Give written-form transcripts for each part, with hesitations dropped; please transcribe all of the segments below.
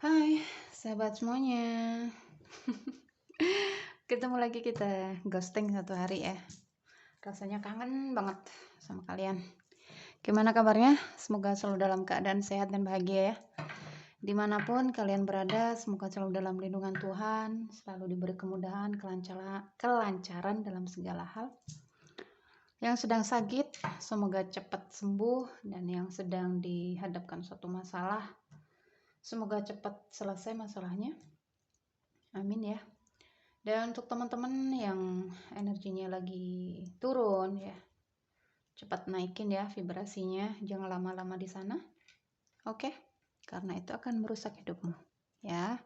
Hai, sahabat semuanya. Ketemu lagi kita ghosting satu hari ya. Rasanya kangen banget sama kalian. Gimana kabarnya? Semoga selalu dalam keadaan sehat dan bahagia ya. Dimanapun kalian berada, semoga selalu dalam lindungan Tuhan, selalu diberi kemudahan, kelancaran dalam segala hal. Yang sedang sakit, semoga cepat sembuh, dan yang sedang dihadapkan suatu masalah, semoga cepat selesai masalahnya. Amin ya. Dan untuk teman-teman yang energinya lagi turun ya, cepat naikin ya vibrasinya, jangan lama-lama di sana. Oke? Karena itu akan merusak hidupmu. Ya.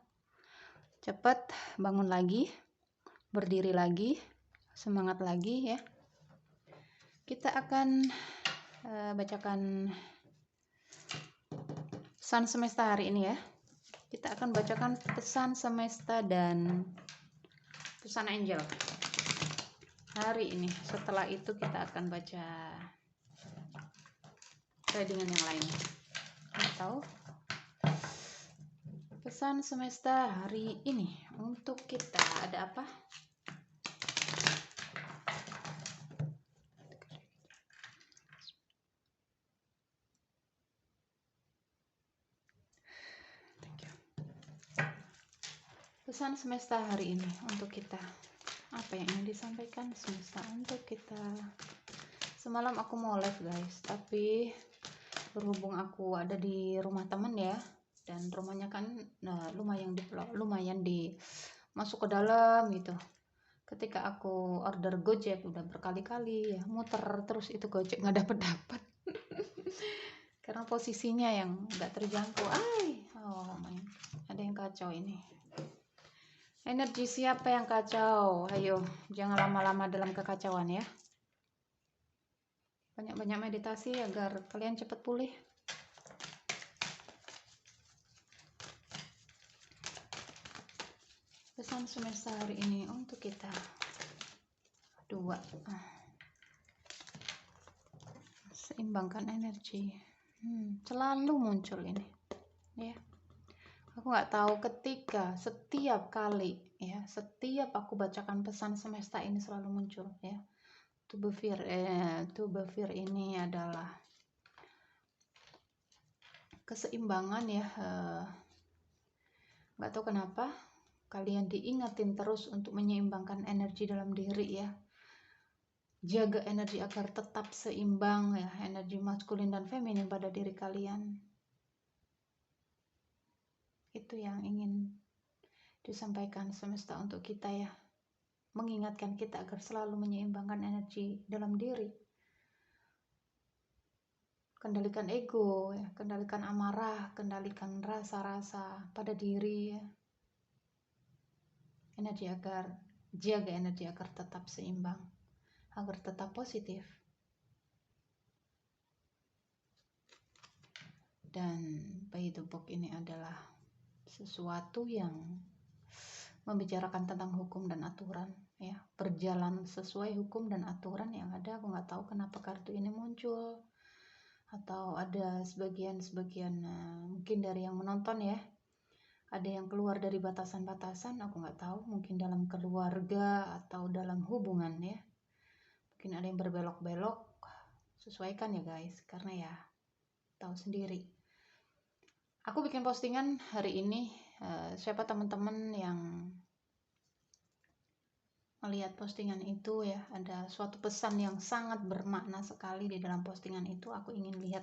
Cepat bangun lagi, berdiri lagi, semangat lagi ya. Kita akan bacakan pesan semesta hari ini ya. Kita akan bacakan pesan semesta dan pesan angel hari ini. Setelah itu kita akan baca readingan yang lain atau pesan semesta hari ini untuk kita. Ada apa? Pesan semesta hari ini untuk kita. Apa yang ingin disampaikan semesta untuk kita? Semalam aku mau live guys, tapi berhubung aku ada di rumah temen ya, dan rumahnya kan lumayan di masuk ke dalam gitu. Ketika aku order Gojek udah berkali-kali ya, muter terus itu Gojek nggak dapet karena posisinya yang nggak terjangkau. Ada yang kacau ini. Energi siapa yang kacau? Ayo, jangan lama-lama dalam kekacauan ya. Banyak-banyak meditasi agar kalian cepat pulih. Pesan semesta hari ini untuk kita. 2. Seimbangkan energi. Selalu muncul ini. Ya. Aku nggak tahu ketika setiap kali ya, setiap aku bacakan pesan semesta ini selalu muncul ya. Tubefir ini adalah keseimbangan ya. Nggak tahu kenapa kalian diingatin terus untuk menyeimbangkan energi dalam diri ya. Jaga energi agar tetap seimbang ya, energi maskulin dan feminin pada diri kalian. Itu yang ingin disampaikan semesta untuk kita ya. Mengingatkan kita agar selalu menyeimbangkan energi dalam diri. Kendalikan ego ya, kendalikan amarah, kendalikan rasa-rasa pada diri ya. Jaga energi agar tetap seimbang, agar tetap positif. Dan by the book ini adalah sesuatu yang membicarakan tentang hukum dan aturan ya, berjalan sesuai hukum dan aturan yang ada. Aku nggak tahu kenapa kartu ini muncul, atau ada sebagian mungkin dari yang menonton ya, ada yang keluar dari batasan-batasan. Aku nggak tahu, mungkin dalam keluarga atau dalam hubungan ya, mungkin ada yang berbelok-belok. Sesuaikan ya guys, karena ya tahu sendiri. Aku bikin postingan hari ini, siapa teman-teman yang melihat postingan itu ya, ada suatu pesan yang sangat bermakna sekali di dalam postingan itu. Aku ingin lihat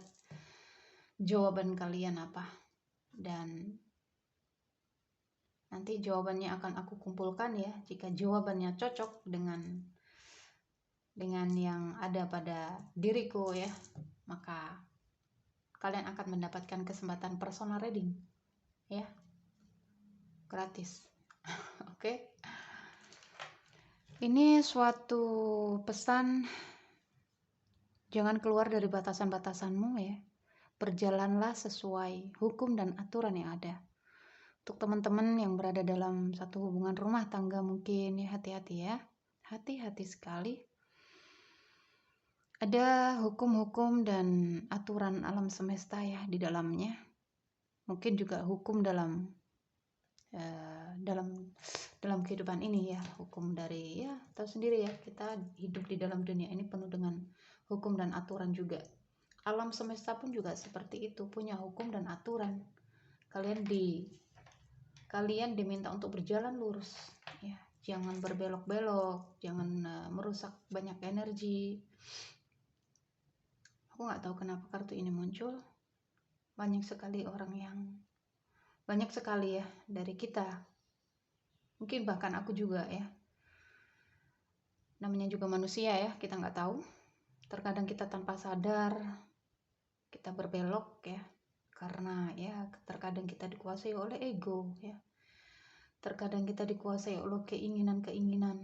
jawaban kalian apa, dan nanti jawabannya akan aku kumpulkan ya. Jika jawabannya cocok dengan yang ada pada diriku ya, maka kalian akan mendapatkan kesempatan personal reading ya, gratis. Oke. Ini suatu pesan, jangan keluar dari batasan-batasanmu ya. Berjalanlah sesuai hukum dan aturan yang ada. Untuk teman-teman yang berada dalam satu hubungan rumah tangga mungkin ya, hati-hati ya. Hati-hati sekali. Ada hukum-hukum dan aturan alam semesta ya di dalamnya. Mungkin juga hukum dalam dalam kehidupan ini ya. Hukum dari ya tahu sendiri ya, kita hidup di dalam dunia ini penuh dengan hukum dan aturan juga. Alam semesta pun juga seperti itu, punya hukum dan aturan. Kalian diminta untuk berjalan lurus ya, jangan berbelok-belok, jangan merusak banyak energi. Aku nggak tahu kenapa kartu ini muncul. Banyak sekali ya dari kita, mungkin bahkan aku juga ya, namanya juga manusia ya, kita nggak tahu. Terkadang kita tanpa sadar kita berbelok ya, karena ya terkadang kita dikuasai oleh ego ya, terkadang kita dikuasai oleh keinginan-keinginan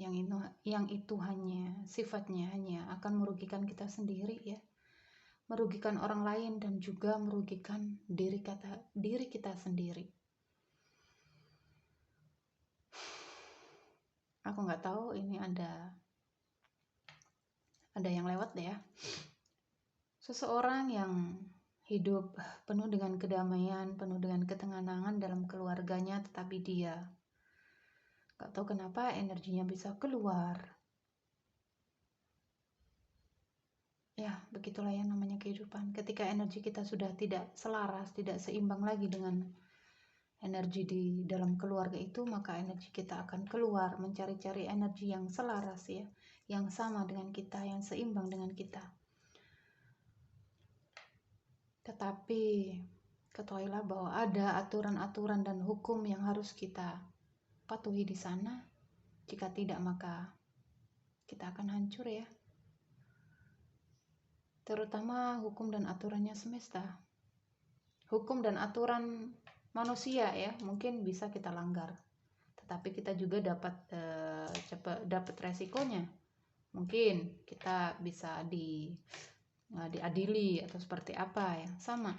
yang itu hanya sifatnya hanya akan merugikan kita sendiri ya, merugikan orang lain, dan juga merugikan diri kita sendiri. Aku nggak tahu ini ada yang lewat deh ya. Seseorang yang hidup penuh dengan kedamaian, penuh dengan ketenangan dalam keluarganya, tetapi dia nggak tahu kenapa energinya bisa keluar. Ya, begitulah ya namanya kehidupan. Ketika energi kita sudah tidak selaras, tidak seimbang lagi dengan energi di dalam keluarga itu, maka energi kita akan keluar mencari-cari energi yang selaras ya, yang sama dengan kita, yang seimbang dengan kita. Tetapi ketahuilah bahwa ada aturan-aturan dan hukum yang harus kita patuhi di sana. Jika tidak, maka kita akan hancur ya. Terutama hukum dan aturannya semesta. Hukum dan aturan manusia ya, mungkin bisa kita langgar, tetapi kita juga dapat resikonya. Mungkin kita bisa diadili atau seperti apa ya. Sama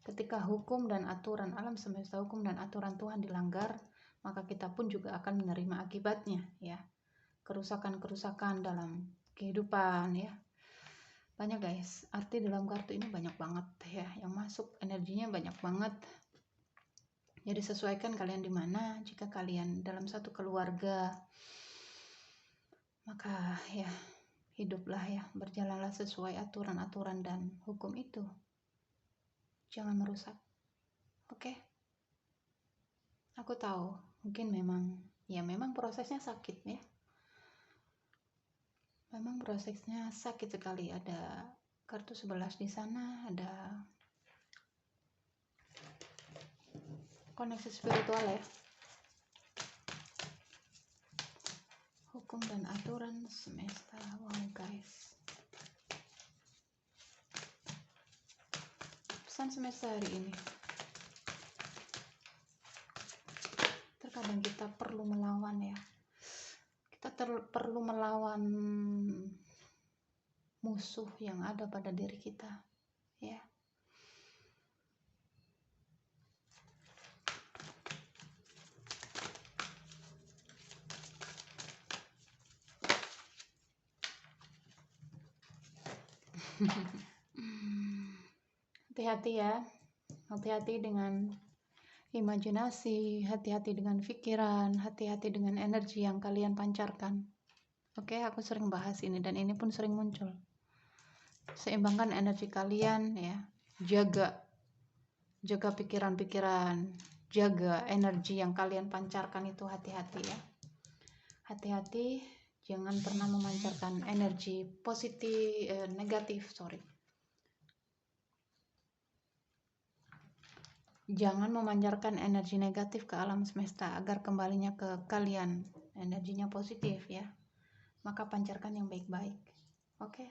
ketika hukum dan aturan alam semesta, hukum dan aturan Tuhan dilanggar, maka kita pun juga akan menerima akibatnya ya. Kerusakan dalam kehidupan ya. Banyak guys, arti dalam kartu ini banyak banget ya yang masuk, energinya banyak banget. Jadi sesuaikan kalian di mana. Jika kalian dalam satu keluarga, maka ya hiduplah ya, berjalanlah sesuai aturan-aturan dan hukum itu. Jangan merusak. Oke? Aku tahu mungkin memang prosesnya sakit ya. Memang prosesnya sakit sekali. Ada kartu 11 di sana, ada koneksi spiritual ya. Hukum dan aturan semesta. Wow guys. Pesan semesta hari ini. Terkadang kita perlu melawan ya. Kita perlu melawan musuh yang ada pada diri kita ya. Hati-hati ya, hati-hati dengan imajinasi, hati-hati dengan pikiran, hati-hati dengan energi yang kalian pancarkan. Oke, aku sering bahas ini dan ini pun sering muncul. Seimbangkan energi kalian ya, jaga pikiran-pikiran, jaga energi yang kalian pancarkan itu. Hati-hati ya, hati-hati, jangan pernah memancarkan energi negatif. Jangan memancarkan energi negatif ke alam semesta agar kembalinya ke kalian energinya positif ya. Maka pancarkan yang baik-baik. Oke?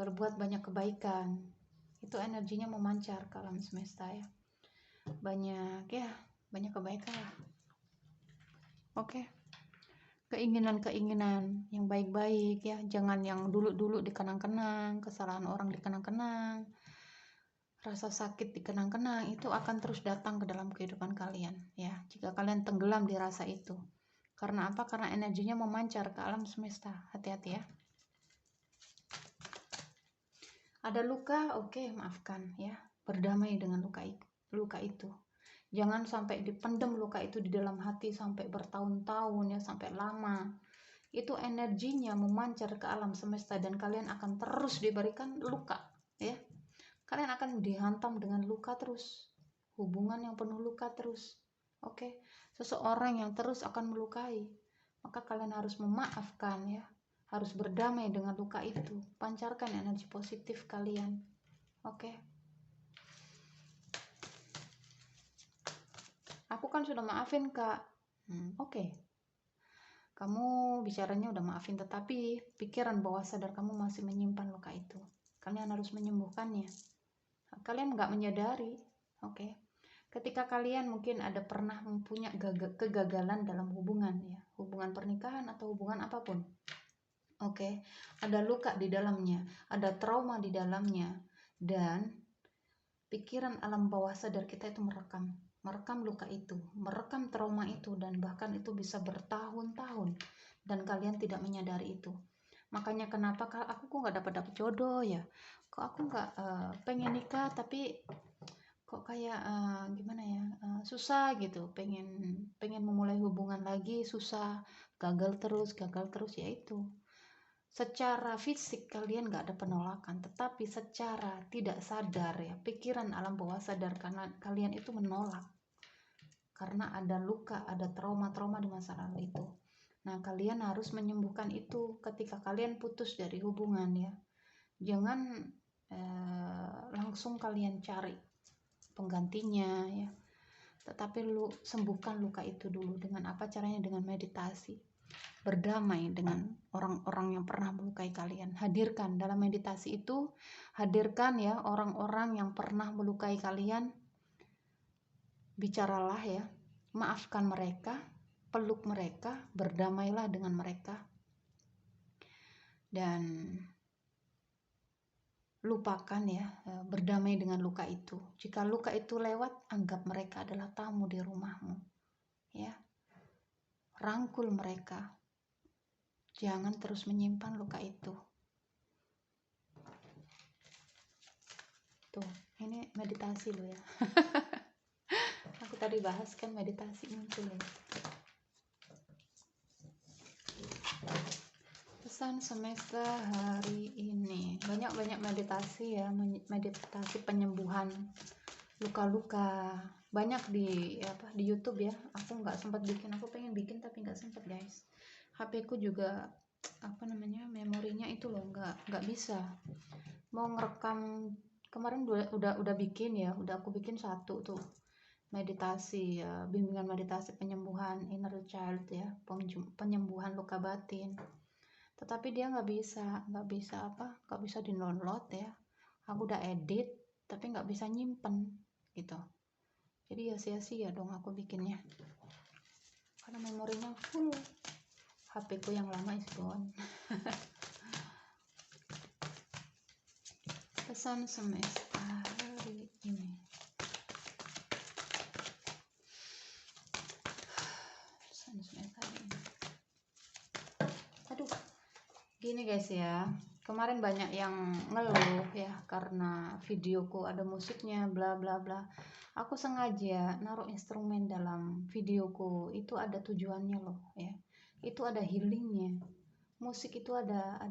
Berbuat banyak kebaikan, itu energinya memancar ke alam semesta ya. Banyak kebaikan lah. Oke? Keinginan-keinginan yang baik-baik ya, jangan yang dulu dikenang-kenang, kesalahan orang dikenang-kenang, rasa sakit dikenang-kenang, itu akan terus datang ke dalam kehidupan kalian ya, jika kalian tenggelam di rasa itu. Karena apa? Karena energinya memancar ke alam semesta. Hati-hati ya. Ada luka, oke, maafkan ya. Berdamai dengan luka itu. Jangan sampai dipendam luka itu di dalam hati sampai bertahun-tahun ya, sampai lama. Itu energinya memancar ke alam semesta dan kalian akan terus diberikan luka ya. Kalian akan dihantam dengan luka terus. Hubungan yang penuh luka terus. Oke. Seseorang yang terus akan melukai. Maka kalian harus memaafkan ya. Harus berdamai dengan luka itu. Pancarkan energi positif kalian. Oke. Aku kan sudah maafin, Kak. Oke. Kamu bicaranya udah maafin, tetapi pikiran bawah sadar kamu masih menyimpan luka itu. Kalian harus menyembuhkannya. Kalian nggak menyadari. Oke. Ketika kalian mungkin ada pernah mempunyai kegagalan dalam hubungan ya, hubungan pernikahan atau hubungan apapun. Oke. Ada luka di dalamnya, ada trauma di dalamnya, dan pikiran alam bawah sadar kita itu merekam luka itu, merekam trauma itu, dan bahkan itu bisa bertahun-tahun dan kalian tidak menyadari itu. Makanya kenapa aku kok nggak dapat jodoh ya, kok aku nggak pengen nikah tapi kok kayak gimana ya, susah gitu, pengen memulai hubungan lagi susah, gagal terus ya. Itu secara fisik kalian gak ada penolakan, tetapi secara tidak sadar ya, pikiran alam bawah sadar karena kalian itu menolak karena ada luka, ada trauma di masa lalu itu. Nah, kalian harus menyembuhkan itu ketika kalian putus dari hubungan ya. Jangan langsung kalian cari penggantinya ya, tetapi sembuhkan luka itu dulu. Dengan apa caranya? Dengan meditasi. Berdamai dengan orang-orang yang pernah melukai kalian. Hadirkan dalam meditasi itu, hadirkan ya orang-orang yang pernah melukai kalian. Bicaralah ya, maafkan mereka, peluk mereka, berdamailah dengan mereka, dan lupakan ya, berdamai dengan luka itu. Jika luka itu lewat, anggap mereka adalah tamu di rumahmu ya. Rangkul mereka, jangan terus menyimpan luka itu. Tuh, ini meditasi loh ya. Aku tadi bahas kan meditasi muncul ya. Pesan semesta hari ini, banyak meditasi ya, meditasi penyembuhan luka-luka. Banyak di YouTube ya. Aku nggak sempat bikin, aku pengen bikin tapi nggak sempat guys. HP ku juga memorinya itu loh, nggak bisa. Mau ngerekam kemarin udah bikin ya, udah aku bikin satu tuh meditasi ya, bimbingan meditasi penyembuhan inner child ya, penyembuhan luka batin, tetapi dia nggak bisa di download ya. Aku udah edit tapi nggak bisa nyimpen gitu, jadi ya sia-sia dong aku bikinnya karena memorinya full. HP ku yang lama is gone. Pesan semesta hari ini, pesan semesta hari ini. Aduh, gini guys ya, kemarin banyak yang ngeluh ya karena videoku ada musiknya bla bla bla. Aku sengaja naruh instrumen dalam videoku, itu ada tujuannya loh ya, itu ada healingnya. Musik itu ada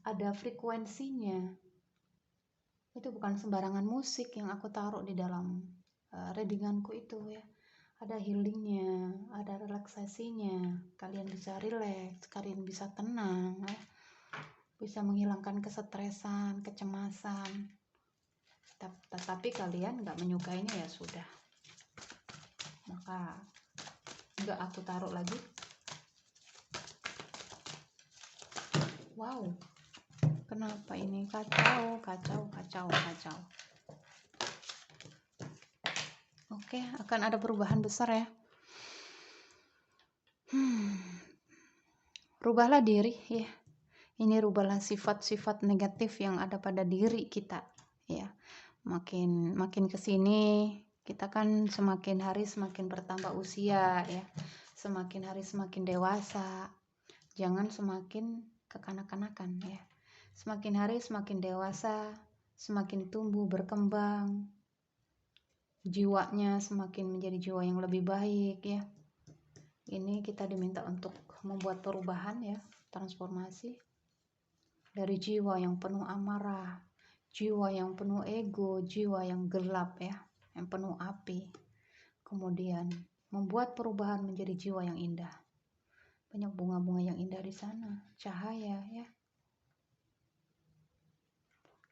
ada frekuensinya. Itu bukan sembarangan musik yang aku taruh di dalam readinganku itu ya. Ada healingnya, ada relaksasinya. Kalian bisa relax, kalian bisa tenang ya. Bisa menghilangkan kesetresan, kecemasan. Tetapi kalian nggak menyukainya ya sudah, maka nggak aku taruh lagi. Wow, kenapa ini kacau. Oke, akan ada perubahan besar ya. Rubahlah diri ya. Ini rubahlah sifat-sifat negatif yang ada pada diri kita ya. Makin kesini kita kan semakin hari semakin bertambah usia ya, semakin hari semakin dewasa. Jangan semakin kekanak-kanakan ya. Semakin hari semakin dewasa, semakin tumbuh berkembang. jiwanya semakin menjadi jiwa yang lebih baik ya. Ini kita diminta untuk membuat perubahan ya, transformasi dari jiwa yang penuh amarah, jiwa yang penuh ego, jiwa yang gelap ya, yang penuh api. Kemudian membuat perubahan menjadi jiwa yang indah. Banyak bunga-bunga yang indah di sana, cahaya ya.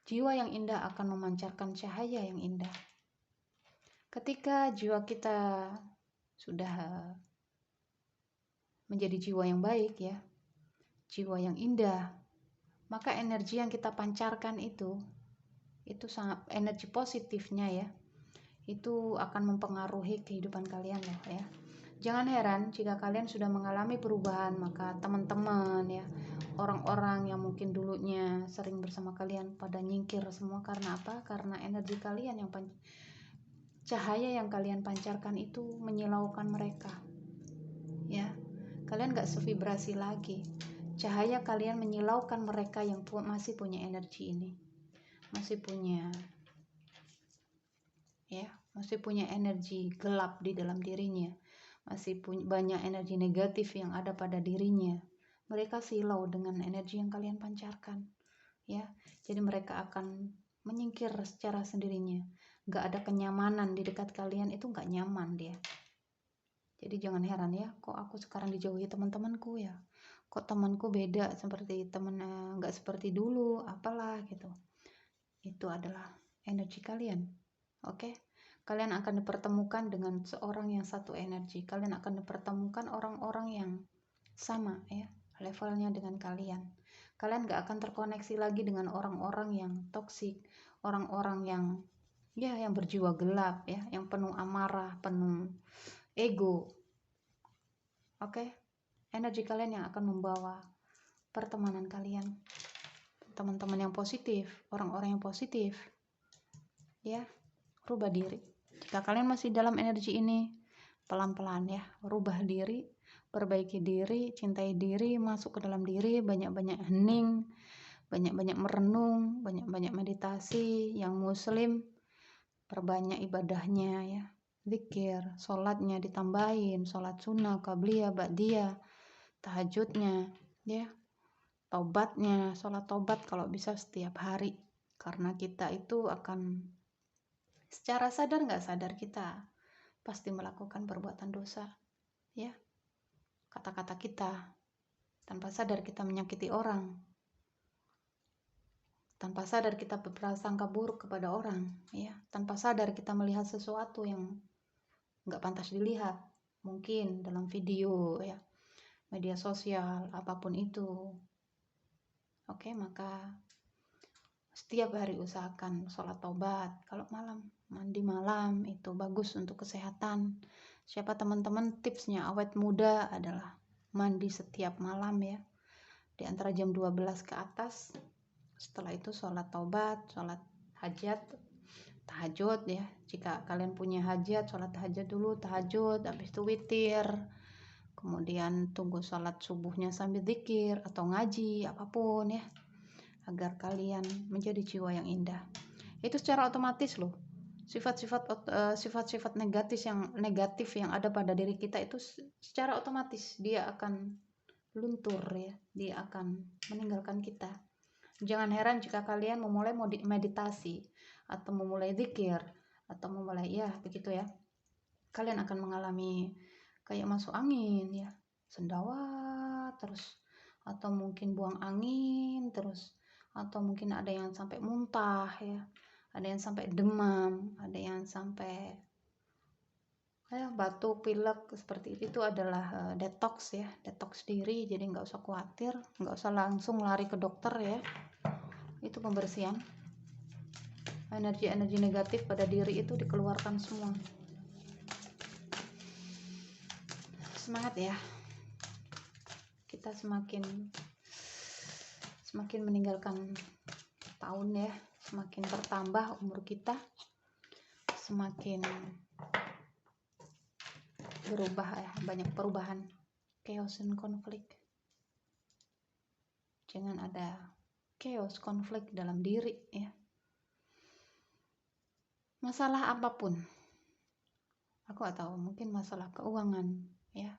Jiwa yang indah akan memancarkan cahaya yang indah. Ketika jiwa kita sudah menjadi jiwa yang baik ya, jiwa yang indah, maka energi yang kita pancarkan itu sangat energi positifnya ya, itu akan mempengaruhi kehidupan kalian loh ya. Jangan heran jika kalian sudah mengalami perubahan, maka teman-teman ya, orang-orang yang mungkin dulunya sering bersama kalian pada nyingkir semua. Karena apa? Karena energi kalian yang cahaya yang kalian pancarkan itu menyilaukan mereka ya. Kalian gak sevibrasi lagi. Cahaya kalian menyilaukan mereka yang masih punya energi ini, masih punya ya, masih punya energi gelap di dalam dirinya, masih punya banyak energi negatif yang ada pada dirinya. Mereka silau dengan energi yang kalian pancarkan ya. Jadi mereka akan menyingkir secara sendirinya. Gak ada kenyamanan di dekat kalian, itu gak nyaman dia. Jadi jangan heran ya, kok aku sekarang dijauhi teman-temanku ya, kok temanku beda seperti teman, nggak seperti dulu, apalah gitu. Itu adalah energi kalian. Oke, kalian akan dipertemukan dengan seorang yang satu energi. Kalian akan dipertemukan orang-orang yang sama ya levelnya dengan kalian. Kalian nggak akan terkoneksi lagi dengan orang-orang yang toksik, orang-orang yang ya yang berjiwa gelap ya, yang penuh amarah, penuh ego. Oke, energi kalian yang akan membawa pertemanan kalian, teman-teman yang positif, orang-orang yang positif ya. Rubah diri. Jika kalian masih dalam energi ini, pelan-pelan ya, rubah diri, perbaiki diri, cintai diri, masuk ke dalam diri, banyak-banyak hening, banyak-banyak merenung, banyak-banyak meditasi. Yang muslim perbanyak ibadahnya ya, zikir, sholatnya ditambahin, sholat sunnah, qabliyah, ba'diyah, tahajudnya ya, taubatnya, sholat taubat kalau bisa setiap hari. Karena kita itu akan secara sadar nggak sadar kita pasti melakukan perbuatan dosa ya. Kata-kata kita tanpa sadar kita menyakiti orang, tanpa sadar kita berprasangka buruk kepada orang ya, tanpa sadar kita melihat sesuatu yang nggak pantas dilihat, mungkin dalam video ya, media sosial, apapun itu. Oke, maka setiap hari usahakan sholat taubat. Kalau malam, mandi malam itu bagus untuk kesehatan. Siapa teman-teman, tipsnya awet muda adalah mandi setiap malam ya, di antara jam 12 ke atas. Setelah itu sholat taubat, sholat hajat, tahajud ya. Jika kalian punya hajat, sholat tahajud dulu, tahajud, habis itu witir. Kemudian tunggu sholat subuhnya sambil zikir atau ngaji, apapun ya, agar kalian menjadi jiwa yang indah. Itu secara otomatis loh. Sifat-sifat negatif yang ada pada diri kita itu secara otomatis dia akan luntur ya, dia akan meninggalkan kita. Jangan heran jika kalian memulai meditasi atau memulai zikir atau memulai ya begitu ya, kalian akan mengalami kayak masuk angin ya, sendawa terus, atau mungkin buang angin terus, atau mungkin ada yang sampai muntah ya, ada yang sampai demam, ada yang sampai batuk, pilek, seperti itu adalah detox ya, detox diri. Jadi nggak usah khawatir, nggak usah langsung lari ke dokter ya. Itu pembersihan energi-energi negatif pada diri itu dikeluarkan semua. Semangat ya, kita semakin meninggalkan tahun ya, semakin bertambah umur kita, semakin berubah ya, banyak perubahan, chaos dan konflik. Jangan ada chaos, konflik dalam diri ya. Masalah apapun Aku gak tahu, mungkin masalah keuangan, ya,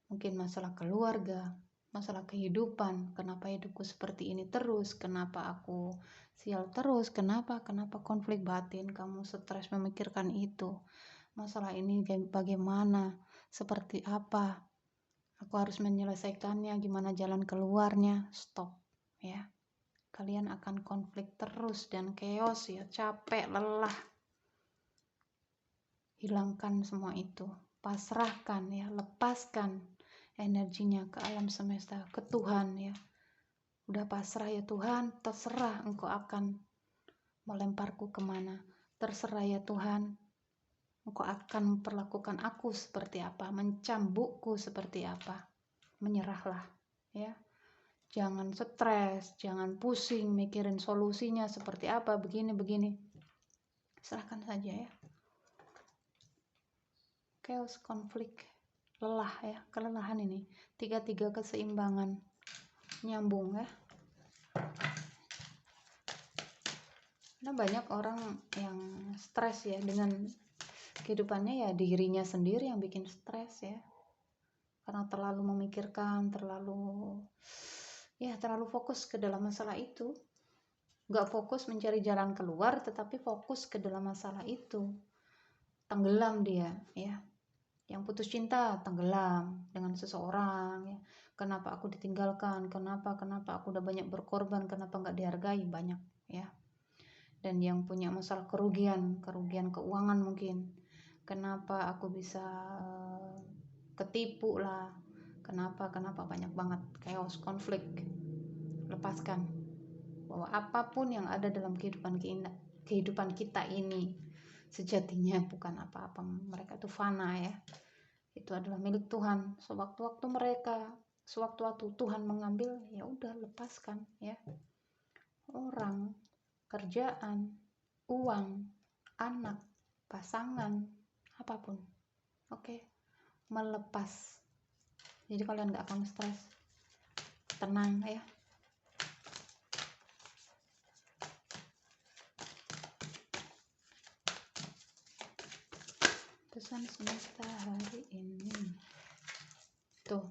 mungkin masalah keluarga, masalah kehidupan. Kenapa hidupku seperti ini terus? Kenapa aku sial terus? Kenapa konflik batin? Kamu stres memikirkan itu. Masalah ini bagaimana? Seperti apa? Aku harus menyelesaikannya, gimana jalan keluarnya? Stop, ya. Kalian akan konflik terus dan chaos, ya, capek, lelah. Hilangkan semua itu, pasrahkan, ya, lepaskan energinya ke alam semesta, ke Tuhan, ya. Udah pasrah, ya Tuhan, terserah Engkau akan melemparku kemana. Terserah, ya Tuhan, Engkau akan memperlakukan aku seperti apa, mencambukku seperti apa. Menyerahlah, ya. Jangan stres, jangan pusing mikirin solusinya seperti apa, begini. Serahkan saja, ya. Chaos, konflik, lelah, ya, kelelahan ini. Tiga keseimbangan nyambung, ya. Karena banyak orang yang stres, ya, dengan kehidupannya, ya, dirinya sendiri yang bikin stres, ya. Karena terlalu memikirkan, terlalu fokus ke dalam masalah itu. Gak fokus mencari jalan keluar, tetapi fokus ke dalam masalah itu. Tenggelam dia, ya. Yang putus cinta tenggelam dengan seseorang, ya. Kenapa aku ditinggalkan, kenapa aku udah banyak berkorban, kenapa nggak dihargai, banyak, ya. Dan yang punya masalah kerugian keuangan mungkin, kenapa aku bisa ketipu lah, kenapa banyak banget chaos, konflik. Lepaskan bahwa apapun yang ada dalam kehidupan kita ini sejatinya bukan apa-apa. Mereka itu fana, ya. Itu adalah milik Tuhan. Sewaktu-waktu Tuhan mengambil, ya udah, lepaskan, ya. Orang, kerjaan, uang, anak, pasangan, apapun. Oke. Melepas. Jadi kalian gak akan stres. Tenang, ya. Pesan semesta hari ini. Tuh.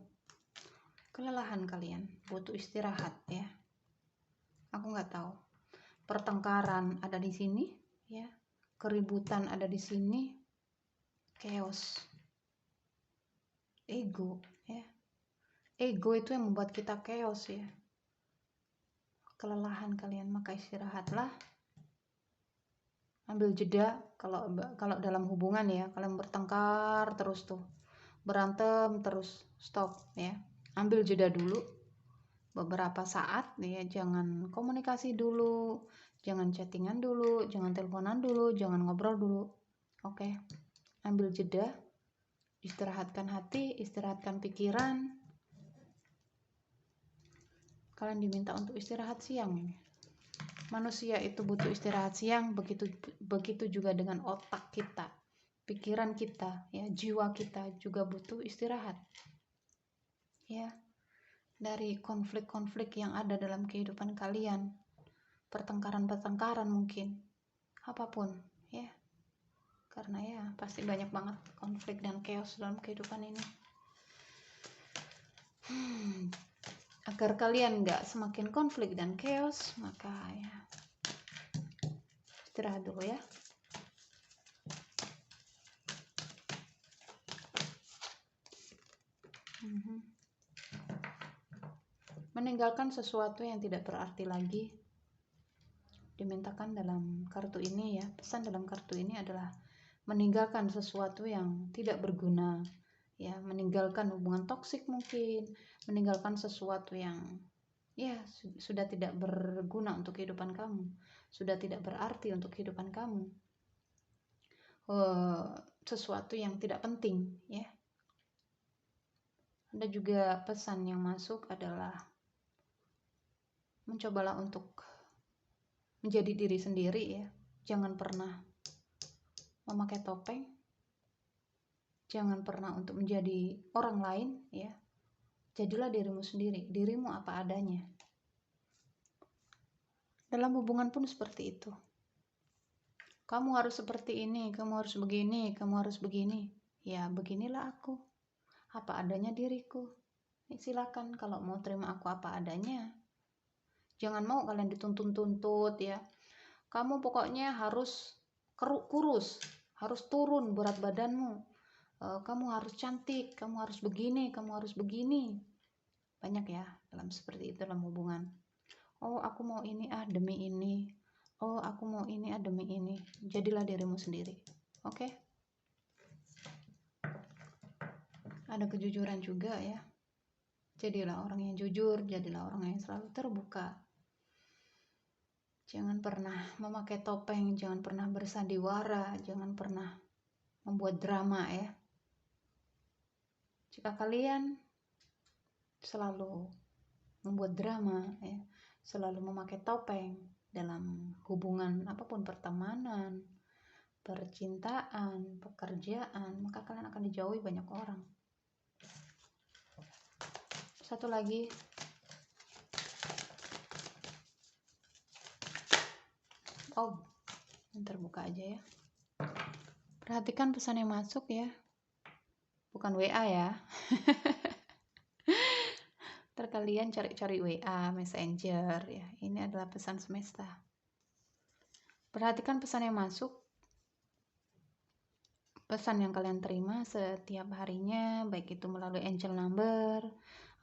Kelelahan kalian, butuh istirahat, ya. Aku nggak tahu. Pertengkaran ada di sini, ya. Keributan ada di sini. Chaos. Ego, ya. Ego itu yang membuat kita chaos, ya. Kelelahan kalian, maka istirahatlah. Ambil jeda. Kalau dalam hubungan, ya, kalian bertengkar terus tuh, berantem terus, stop, ya. Ambil jeda dulu beberapa saat, ya. Jangan komunikasi dulu, jangan chattingan dulu, jangan teleponan dulu, jangan ngobrol dulu. Oke. Ambil jeda, istirahatkan hati, istirahatkan pikiran. Kalian diminta untuk istirahat siang. Manusia itu butuh istirahat siang, begitu juga dengan otak kita, pikiran kita, ya, jiwa kita juga butuh istirahat, ya. Dari konflik-konflik yang ada dalam kehidupan kalian, pertengkaran mungkin, apapun, ya. Karena, ya, pasti banyak banget konflik dan chaos dalam kehidupan ini. Agar kalian gak semakin konflik dan chaos, maka, ya, istirahat dulu, ya. Meninggalkan sesuatu yang tidak berarti lagi dimintakan dalam kartu ini, ya. Pesan dalam kartu ini adalah meninggalkan sesuatu yang tidak berguna, ya. Meninggalkan hubungan toksik mungkin, meninggalkan sesuatu yang, ya, sudah tidak berguna untuk kehidupan kamu, sudah tidak berarti untuk kehidupan kamu, sesuatu yang tidak penting, ya. Ada juga pesan yang masuk adalah mencobalah untuk menjadi diri sendiri, ya. Jangan pernah memakai topeng, jangan pernah untuk menjadi orang lain, ya. Jadilah dirimu sendiri, dirimu apa adanya. Dalam hubungan pun seperti itu. kamu harus seperti ini, kamu harus begini, kamu harus begini. Ya beginilah aku, apa adanya diriku. Silakan kalau mau terima aku apa adanya. Jangan mau kalian dituntut-tuntut ya. Kamu pokoknya harus kurus, harus turun berat badanmu. Kamu harus cantik, kamu harus begini, kamu harus begini. Banyak ya dalam seperti itu dalam hubungan. Oh aku mau ini demi ini. Oh aku mau ini demi ini. Jadilah dirimu sendiri. Oke? Ada kejujuran juga ya. Jadilah orang yang jujur, jadilah orang yang selalu terbuka. Jangan pernah memakai topeng, jangan pernah bersandiwara, jangan pernah membuat drama ya. Jika kalian selalu membuat drama ya, selalu memakai topeng dalam hubungan apapun, pertemanan, percintaan, pekerjaan, maka kalian akan dijauhi banyak orang. Satu lagi, terbuka aja ya. Perhatikan pesan yang masuk ya, bukan WA ya. Kalian cari-cari WA, Messenger ya. Ini adalah pesan semesta. Perhatikan pesan yang masuk, pesan yang kalian terima setiap harinya, baik itu melalui angel number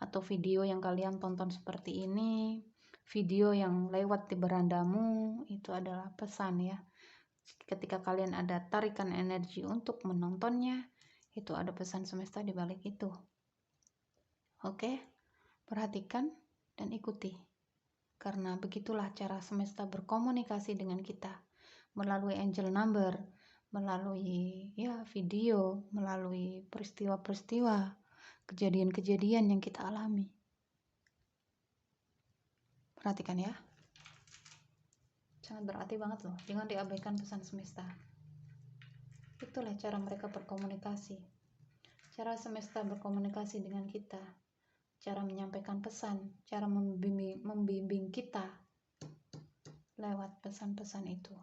atau video yang kalian tonton seperti ini, video yang lewat di berandamu, itu adalah pesan ya. Ketika kalian ada tarikan energi untuk menontonnya, itu ada pesan semesta di balik itu. Oke, perhatikan dan ikuti. Karena begitulah cara semesta berkomunikasi dengan kita, melalui angel number, melalui ya video, melalui peristiwa-peristiwa, kejadian-kejadian yang kita alami. Perhatikan ya. Sangat berarti banget loh, jangan diabaikan pesan semesta. Itulah cara mereka berkomunikasi. Cara semesta berkomunikasi dengan kita. Cara menyampaikan pesan, cara membimbing kita lewat pesan-pesan itu.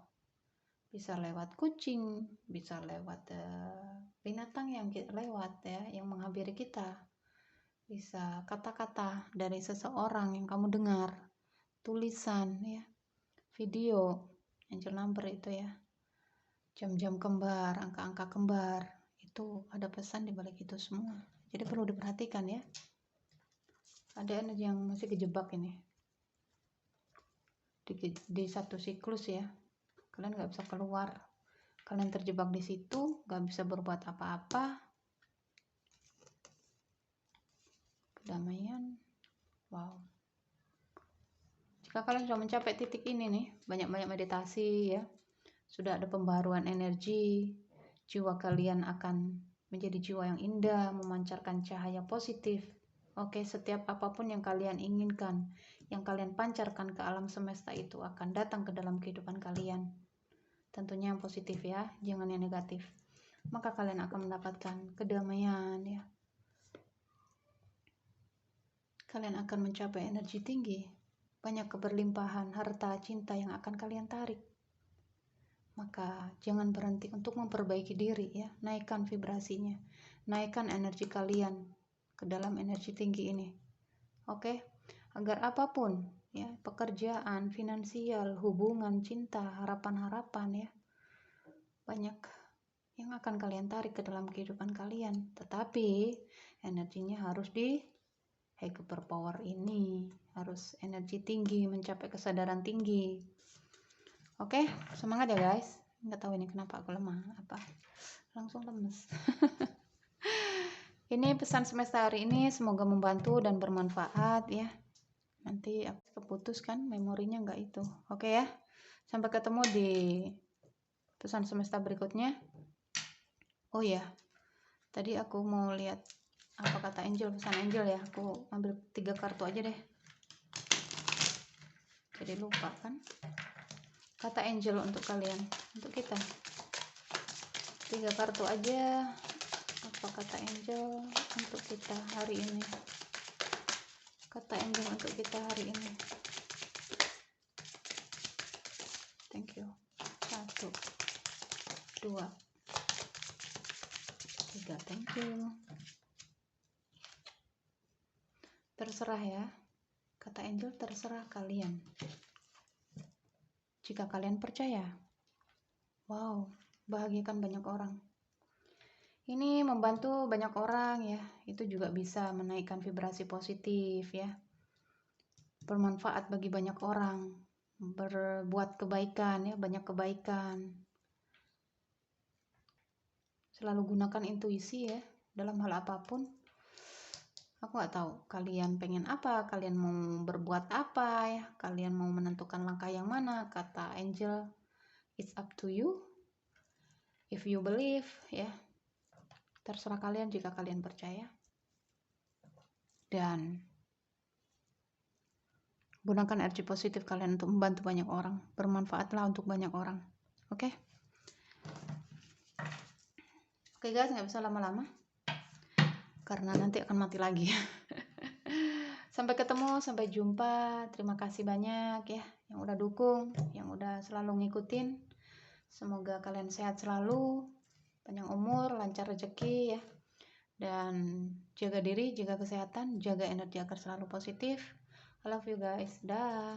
Bisa lewat kucing, bisa lewat binatang yang lewat ya, yang menghampiri kita. Bisa kata-kata dari seseorang yang kamu dengar, tulisan ya, video, angel number itu ya, jam-jam kembar, angka-angka kembar, itu ada pesan di balik itu semua. Jadi perlu diperhatikan ya. Ada energi yang masih kejebak ini di satu siklus ya. Kalian nggak bisa keluar, kalian terjebak di situ, nggak bisa berbuat apa-apa. Kedamaian, wow. Jika kalian sudah mencapai titik ini nih, banyak-banyak meditasi ya, sudah ada pembaruan energi, jiwa kalian akan menjadi jiwa yang indah, memancarkan cahaya positif. Oke, setiap apapun yang kalian inginkan, yang kalian pancarkan ke alam semesta itu akan datang ke dalam kehidupan kalian. Tentunya yang positif ya, jangan yang negatif. Maka kalian akan mendapatkan kedamaian ya. Kalian akan mencapai energi tinggi, banyak keberlimpahan, harta, cinta yang akan kalian tarik. Maka jangan berhenti untuk memperbaiki diri ya, naikkan vibrasinya, naikkan energi kalian ke dalam energi tinggi ini. Oke, agar apapun ya, pekerjaan, finansial, hubungan, cinta, harapan-harapan ya, banyak yang akan kalian tarik ke dalam kehidupan kalian. Tetapi energinya harus di hyper power ini, harus energi tinggi, mencapai kesadaran tinggi. Oke, semangat ya guys. Nggak tahu ini kenapa aku lemah, apa langsung lemes. Ini pesan semesta hari ini, semoga membantu dan bermanfaat ya. Nanti aku keputus kan memorinya nggak itu. Oke ya, sampai ketemu di pesan semesta berikutnya. Oh ya, tadi aku mau lihat apa kata angel, pesan angel ya. Aku ambil 3 kartu aja deh, jadi lupa kan. Kata angel untuk kalian, untuk kita, 3 kartu aja. Apa kata angel untuk kita hari ini? Kata angel untuk kita hari ini. Thank you. 1, 2, 3. Thank you. Terserah ya, kata angel, terserah kalian. Jika kalian percaya, wow, bahagiakan banyak orang. Ini membantu banyak orang ya, itu juga bisa menaikkan vibrasi positif ya. Bermanfaat bagi banyak orang, berbuat kebaikan ya, banyak kebaikan. Selalu gunakan intuisi ya dalam hal apapun. Aku nggak tahu kalian pengen apa, kalian mau berbuat apa ya, kalian mau menentukan langkah yang mana. Kata angel, it's up to you. If you believe ya, terserah kalian jika kalian percaya. Dan gunakan energi positif kalian untuk membantu banyak orang. Bermanfaatlah untuk banyak orang. Oke? Oke guys, nggak bisa lama-lama karena nanti akan mati lagi. Sampai ketemu, sampai jumpa. Terima kasih banyak ya yang udah dukung, yang udah selalu ngikutin. Semoga kalian sehat selalu, panjang umur, lancar rezeki ya. Dan jaga diri, jaga kesehatan, jaga energi agar selalu positif. I love you guys. Dah.